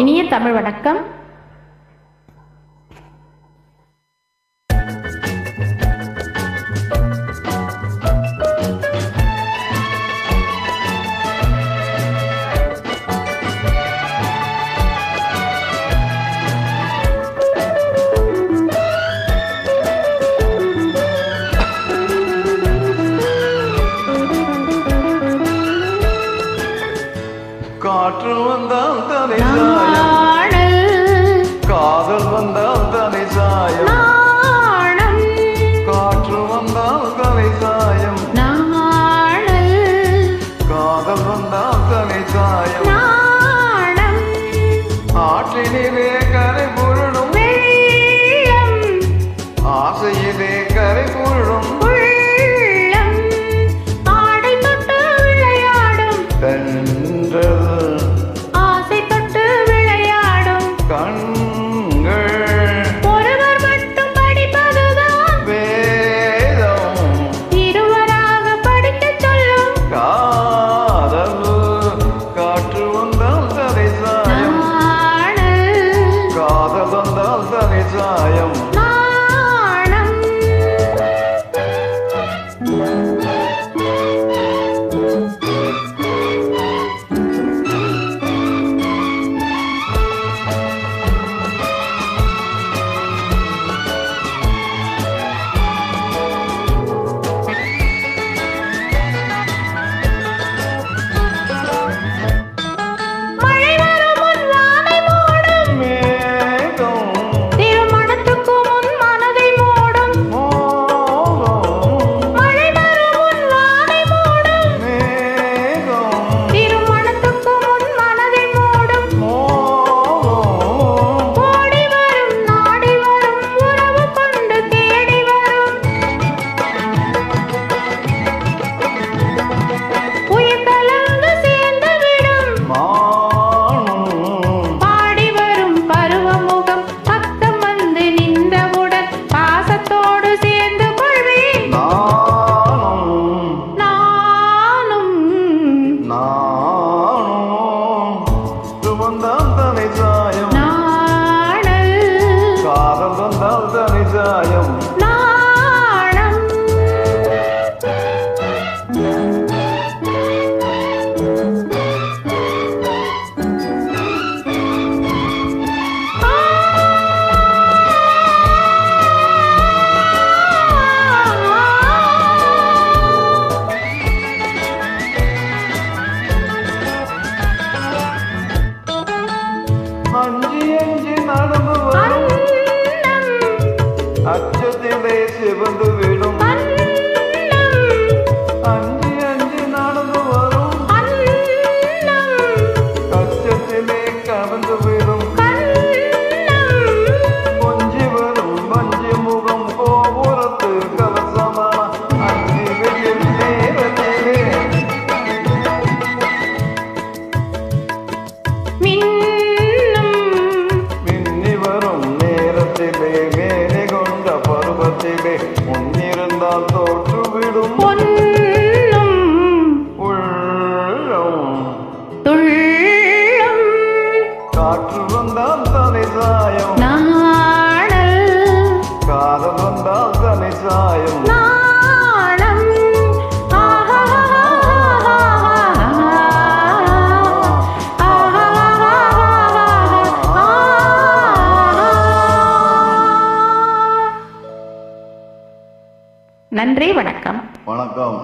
இனிய தமிழ் வணக்கம். காற்று வந்தால் தலை சாயம், காதல் வந்தால் தலை சாயம், காற்று வந்தால் தலை சாயம், காதல் வந்தால் தலை சாயம், ஆற்றினிலே கரை புரளும், ஆசையிலே கரை புரளும், ஆசை தொட்டு விளையாடும் கண்கள் ஒருவர் மட்டும் படிப்பதுதான் வேதம், இருவராக படிக்கச் சொல்லும் காதல். காற்று வந்தால் தலை சாயம், காதல் வந்தால் தலை சாயம். காதல் வந்தால் தலை சாயம். அஞ்சி அஞ்சி நடந்து வரும், அச்சத்திலே சிவந்து விடும், அஞ்சி அஞ்சி நடந்து வரும், அச்சத்திலே கலந்து விடும், கொஞ்சி வரும் வஞ்சி முகம் கோபுரத்து கலசமான அஞ்சி வெயில் நேரத்திலே மேனி கொண்ட பருவத்திலே முன்னிருந்தால் தோற்றுவிடும் உள்ளம். காற்று வந்தால் தலை சாயம், காதல் வந்தால் தலை சாயம். நன்றி, வணக்கம். வணக்கம்.